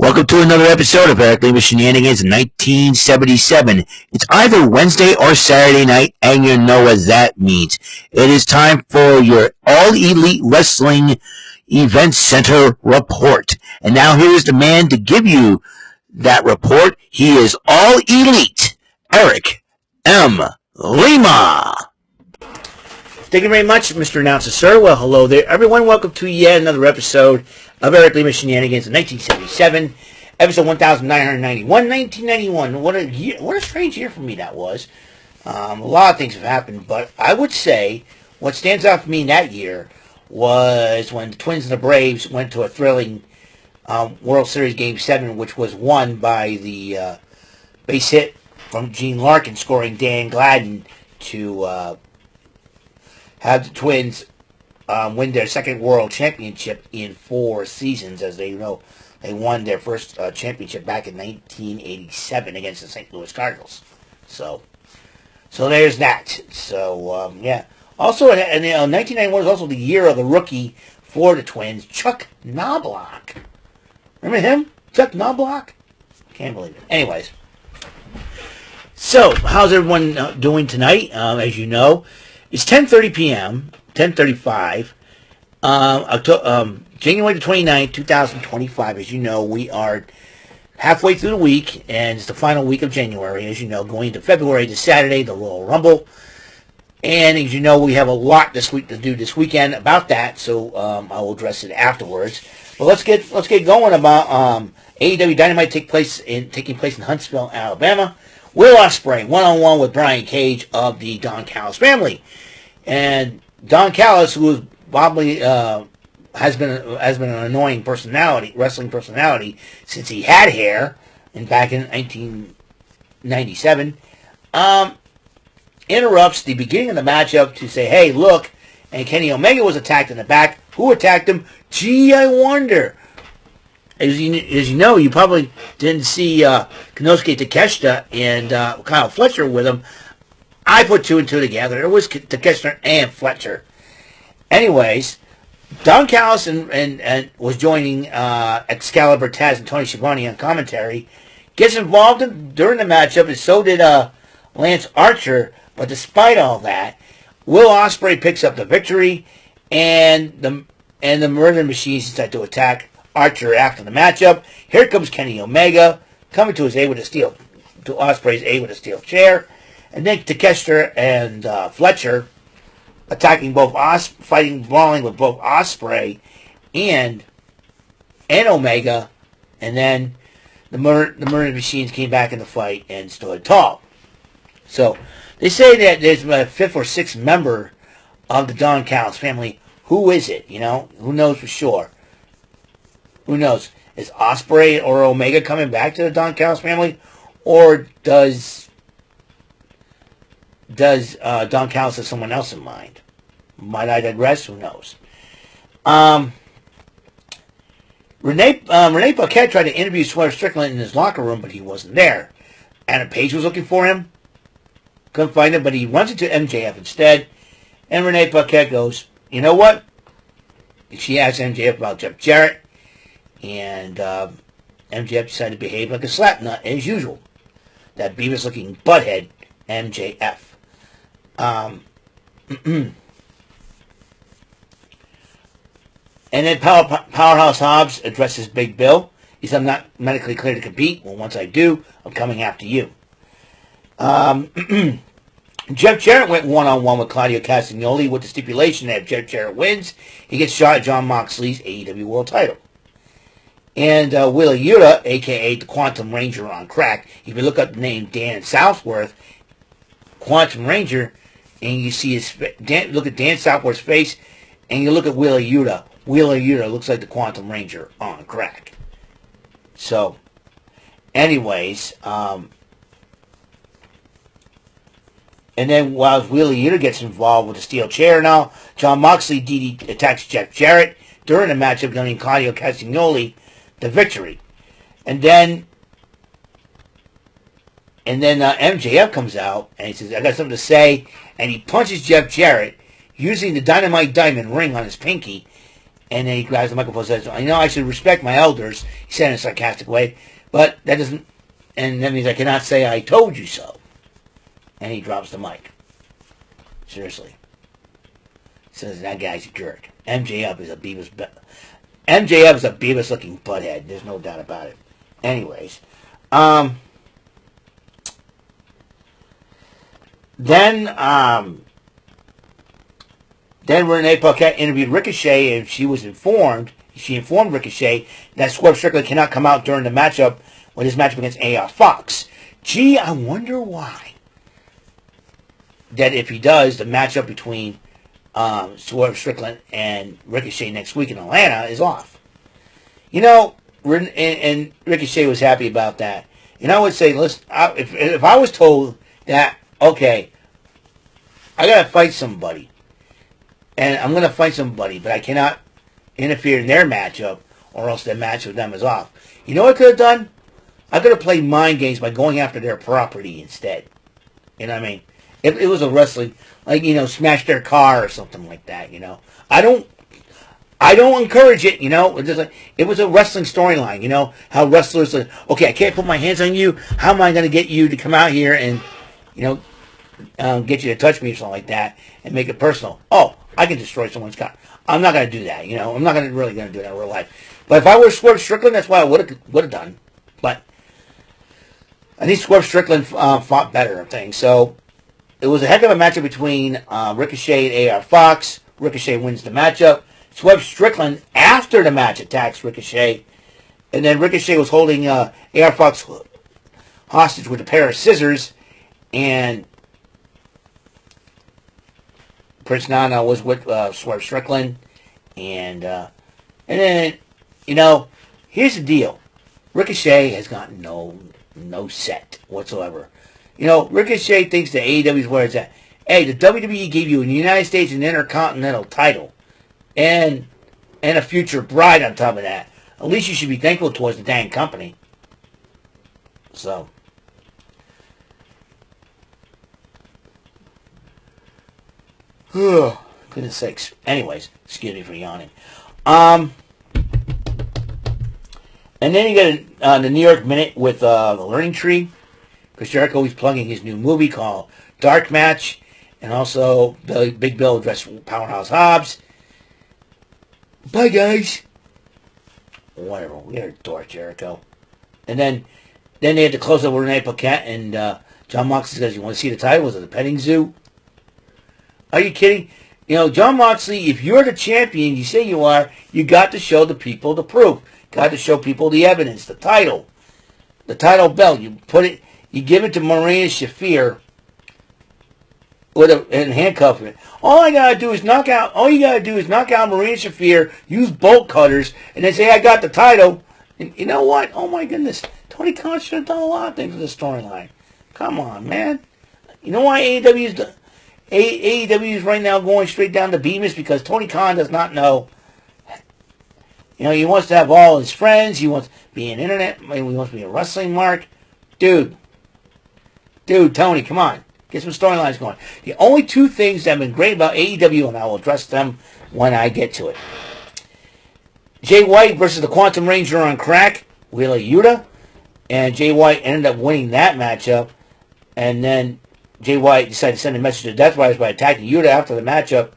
Welcome to another episode of Lima Shenanigans in 1977. It's either Wednesday or Saturday night, and you know what that means. It is time for your All Elite Wrestling Event Center report. And now here is the man to give you that report. He is All Elite, Eric M. Lima. Thank you very much, Mr. Announcer, sir. Well, hello there, everyone. Welcome to yet another episode of Eric Lima Shenanigans in 1977, episode 1991, 1991. What a strange year for me that was. A lot of things have happened, but I would say what stands out for me in that year was when the Twins and the Braves went to a thrilling World Series Game 7, which was won by the base hit from Gene Larkin, scoring Dan Gladden to have the Twins win their second World Championship in 4 seasons. As they know, they won their first championship back in 1987 against the St. Louis Cardinals. So there's that. So, yeah. Also, and 1991 was also the year of the rookie for the Twins, Chuck Knobloch. Remember him? Chuck Knobloch? Can't believe it. Anyways. So, how's everyone doing tonight? As you know, it's 10:30 p.m., 10:35, January the 29th, 2025. As you know, we are halfway through the week, and it's the final week of January, as you know, going into February to Saturday, the Royal Rumble. And as you know, we have a lot this week to do this weekend about that, so I will address it afterwards. But let's get going about AEW Dynamite taking place in Huntsville, Alabama. Will Ospreay one-on-one with Brian Cage of the Don Callis family. And Don Callis, who is probably has been an annoying wrestling personality since he had hair, and back in 1997, interrupts the beginning of the matchup to say, "Hey, look!" And Kenny Omega was attacked in the back. Who attacked him? Gee, I wonder. As you know, you probably didn't see Konosuke Takeshita and Kyle Fletcher with him. I put 2 and 2 together. It was Takeshita and Fletcher. Anyways, Don Callis and was joining Excalibur, Taz, and Tony Schiavone on commentary. Gets involved during the matchup, and so did Lance Archer. But despite all that, Will Ospreay picks up the victory, and the Murder Machines decide to attack Archer after the matchup. Here comes Kenny Omega coming to his aid with to Ospreay's aid with a steel chair, and then Takeshita and Fletcher attacking brawling with both Ospreay and Omega, and then the Murder Machines came back in the fight and stood tall. So they say that there's a 5th or 6th member of the Don Callis family. Who is it? Who knows for sure? Who knows? Is Ospreay or Omega coming back to the Don Callis family? Or does Don Callis have someone else in mind? Might I digress? Who knows? Renee Paquette tried to interview Swerve Strickland in his locker room, but he wasn't there. Adam Page was looking for him. Couldn't find him, but he runs into MJF instead. And Renee Paquette goes, "You know what?" She asks MJF about Jeff Jarrett. And MJF decided to behave like a slapnut as usual. That Beavis-looking butthead, MJF. And then Powerhouse Hobbs addresses Big Bill. He said, "I'm not medically clear to compete. Well, once I do, I'm coming after you." Jeff Jarrett went one-on-one with Claudio Castagnoli with the stipulation that if Jeff Jarrett wins, he gets shot at Jon Moxley's AEW World title. And Wheeler Yuta, a.k.a. the Quantum Ranger on crack. If you look up the name Dan Southworth, Quantum Ranger, and you see look at Dan Southworth's face, and you look at Wheeler Yuta. Wheeler Yuta looks like the Quantum Ranger on crack. So, anyways, and then while Wheeler Yuta gets involved with the steel chair now, Jon Moxley attacks Jeff Jarrett during the matchup, giving Claudio Castagnoli the victory. And then MJF comes out and he says, "I got something to say," and he punches Jeff Jarrett using the Dynamite diamond ring on his pinky, And then he grabs the microphone and says, I should respect my elders. He said in a sarcastic way. But that doesn't... And that means I cannot say I told you so. And he drops the mic. Seriously. He says, that guy's a jerk. MJF is a Beavis looking butthead. There's no doubt about it. Anyways. Then Renee Paquette interviewed Ricochet, and she informed Ricochet that Swerve Strickland cannot come out during the matchup with his matchup against AR Fox. Gee, I wonder why. That if he does, the matchup between Swerve Strickland and Ricochet next week in Atlanta is off. And Ricochet was happy about that. And I would say, listen, if I was told that, okay, I got to fight somebody, and I'm going to fight somebody, but I cannot interfere in their matchup, or else their match with them is off. You know what I could have done? I could have played mind games by going after their property instead. You know what I mean? If it was a wrestling, like, smash their car or something like that, I don't encourage it, it was a wrestling storyline, how wrestlers are, okay, I can't put my hands on you, how am I going to get you to come out here and, get you to touch me or something like that and make it personal? Oh, I can destroy someone's car. I'm not going to do that, I'm not really going to do that in real life. But if I were Swerve Strickland, that's what I would have done. But I think Swerve Strickland fought better, I think. So it was a heck of a matchup between Ricochet and AR Fox. Ricochet wins the matchup. Swerve Strickland, after the match, attacks Ricochet. And then Ricochet was holding AR Fox hostage with a pair of scissors. And Prince Nana was with Swerve Strickland. And then, here's the deal. Ricochet has got no set whatsoever. Ricochet thinks the AEW is where it's at. Hey, the WWE gave you in the United States an Intercontinental title. And a future bride on top of that. At least you should be thankful towards the dang company. So. Goodness sakes. Anyways, excuse me for yawning. And then you get the New York Minute with the Learning Tree. Chris Jericho is plugging his new movie called Dark Match. And also Big Bill addressed Powerhouse Hobbs. Bye, guys. Whatever. We adore Jericho. And then they had to close up with Renee Paquette. And John Moxley says, you want to see the title? Was it the petting zoo? Are you kidding? John Moxley, if you're the champion, you say you are, you got to show the people the proof. Got to show people the evidence, the title. The title belt. You give it to Marina Shafir and handcuff it. All you gotta do is knock out Marina Shafir, use bolt cutters, and then say, I got the title. And you know what? Oh my goodness. Tony Khan should have done a lot of things with this storyline. Come on, man. You know why AEW is right now going straight down to Bemis? Because Tony Khan does not know. He wants to have all his friends. He wants to be an internet. He wants to be a wrestling mark. Dude, Tony, come on. Get some storylines going. The only two things that have been great about AEW, and I will address them when I get to it. Jay White versus the Quantum Ranger on crack, Wheeler Yuta. And Jay White ended up winning that matchup. And then Jay White decided to send a message to Death Riders by attacking Yuta after the matchup.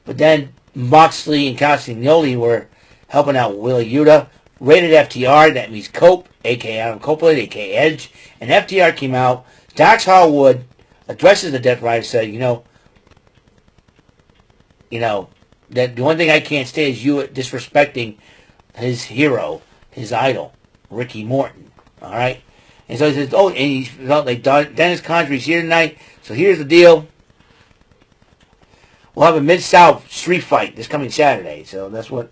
But then Moxley and Castagnoli were helping out Wheeler Yuta. Rated FTR, that means Cope, a.k.a. Adam Copeland, a.k.a. Edge. And FTR came out. Dax Harwood addresses the Death Riders, said, that the one thing I can't stand is you disrespecting his hero, his idol, Ricky Morton. All right? And so he says, and he felt like Dennis Condrey's here tonight, so here's the deal. We'll have a Mid-South street fight this coming Saturday. So that's what...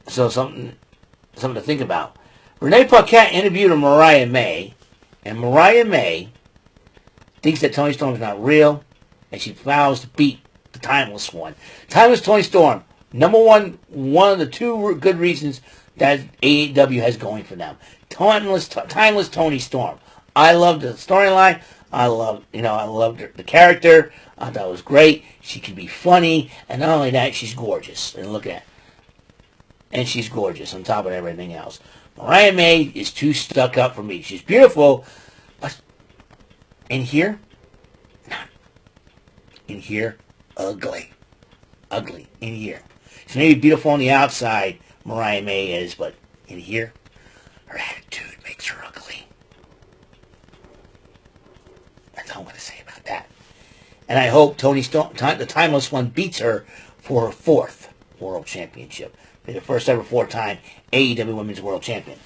So something to think about. Renee Paquette interviewed Mariah May, and Mariah May thinks that Toni Storm is not real, and she vows to beat the Timeless One. Timeless Toni Storm, number one of the two good reasons that AEW has going for them. Timeless Toni Storm. I love the storyline. I love the character. I thought it was great. She can be funny, and not only that, she's gorgeous. And look at, and she's gorgeous on top of everything else. Mariah May is too stuck up for me. She's beautiful, but in here, not. In here, ugly. Ugly in here. She's maybe beautiful on the outside, Mariah May is, but in here, her attitude makes her ugly. That's all I'm going to say about that. And I hope Toni Storm, the Timeless One, beats her for her 4th World Championship. Be the first ever 4-time AEW Women's World Champion.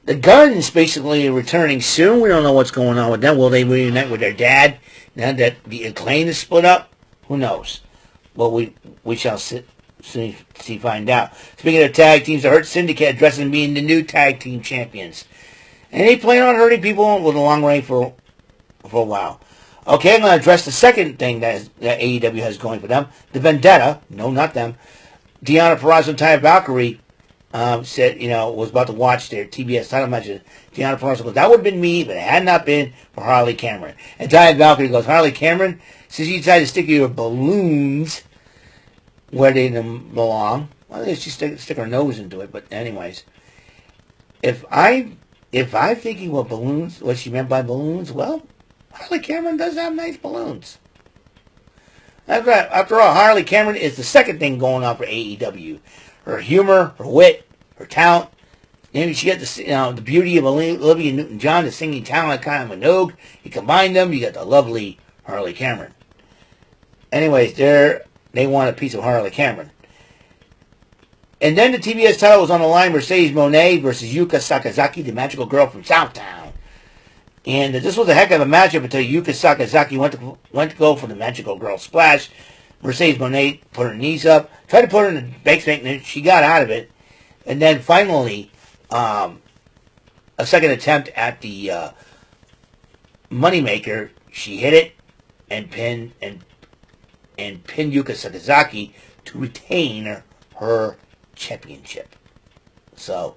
The Gardens basically returning soon. We don't know what's going on with them. Will they reunite with their dad now that the Acclaim is split up? Who knows? Well, we shall find out. Speaking of tag teams, the Hurt Syndicate addressing being the new tag team champions. And they plan on hurting people with a long reign for a while. Okay, I'm going to address the second thing that AEW has going for them. The Vendetta. No, not them. Deonna Purrazzo and Taya Valkyrie said, was about to watch their TBS title match. Deonna Purrazzo goes, that would have been me, but it had not been for Harley Cameron. And Taya Valkyrie goes, Harley Cameron, since you decided to stick your balloons where they belong, well, she stick her nose into it. But anyways, if I'm thinking what she meant by balloons, well, Harley Cameron does have nice balloons. After all, Harley Cameron is the second thing going on for AEW. Her humor, her wit, her talent. Maybe she got the beauty of Olivia Newton-John, the singing talent of Kylie Minogue. You combine them, you got the lovely Harley Cameron. Anyways, they want a piece of Harley Cameron. And then the TBS title was on the line, Mercedes Mone versus Yuka Sakazaki, the magical girl from Southtown. And this was a heck of a matchup until Yuka Sakazaki went to go for the magical girl splash. Mercedes Mone put her knees up, tried to put her in the bank, and she got out of it. And then finally, a second attempt at the Moneymaker, she hit it and pinned Yuka Sakazaki to retain her championship. So,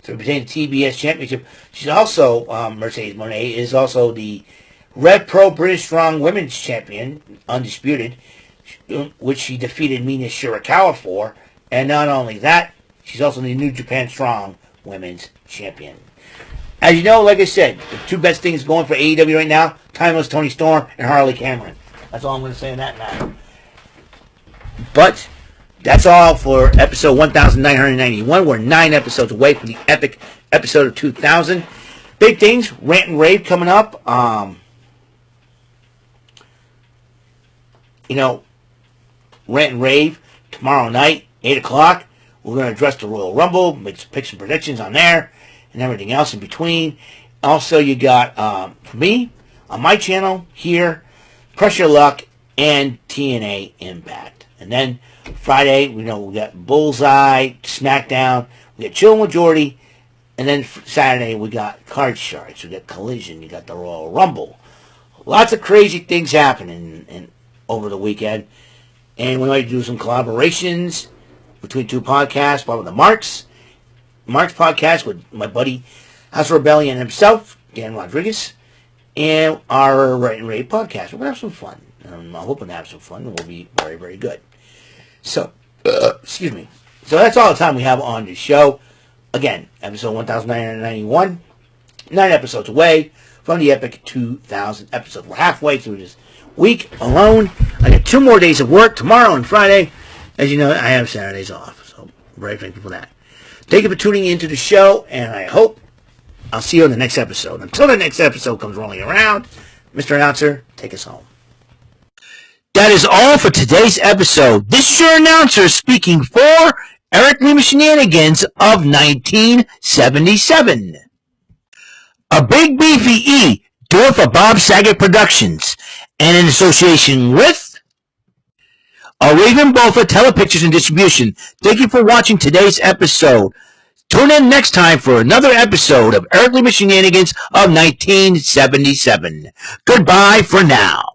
to retain the TBS championship, she's also, Mercedes Mone is also the Rev Pro British Strong Women's Champion, undisputed, which she defeated Mina Shirakawa for. And not only that, she's also the New Japan Strong Women's Champion. As you know, like I said, the two best things going for AEW right now, Timeless Toni Storm and Harley Cameron. That's all I'm going to say in that matter. But that's all for episode 1991. We're 9 episodes away from the epic episode of 2000. Big things, Rant and Rave coming up. Rant and Rave tomorrow night, 8 o'clock. We're going to address the Royal Rumble, pick some predictions on there, and everything else in between. Also, you got, for me, on my channel here, Crush Your Luck and TNA Impact. And then Friday, we got Bullseye, SmackDown, we got Chillin' with Jordy, and then Saturday we got Card Sharks, we got Collision, you got the Royal Rumble. Lots of crazy things happening over the weekend. And we might do some collaborations between two podcasts, probably the Mark's podcast with my buddy House of Rebellion himself, Dan Rodriguez, and our Right and Rave podcast. We're going to have some fun. I'm hoping to have some fun, and we'll be very, very good. So, excuse me. So that's all the time we have on the show. Again, episode 1991, 9 episodes away from the epic 2000 episode. We're halfway through this week alone. I got 2 more days of work, tomorrow and Friday. As you know, I have Saturdays off, so very thankful for that. Thank you for tuning into the show, and I hope I'll see you on the next episode. Until the next episode comes rolling around, Mr. Announcer, take us home. That is all for today's episode. This is your announcer speaking for Eric Lima Shenanigans of 1977. A Big Beefy E, do it for Bob Saget Productions, and in association with A Raven Bofa Telepictures and Distribution. Thank you for watching today's episode. Tune in next time for another episode of Eric Lima Shenanigans of 1977. Goodbye for now.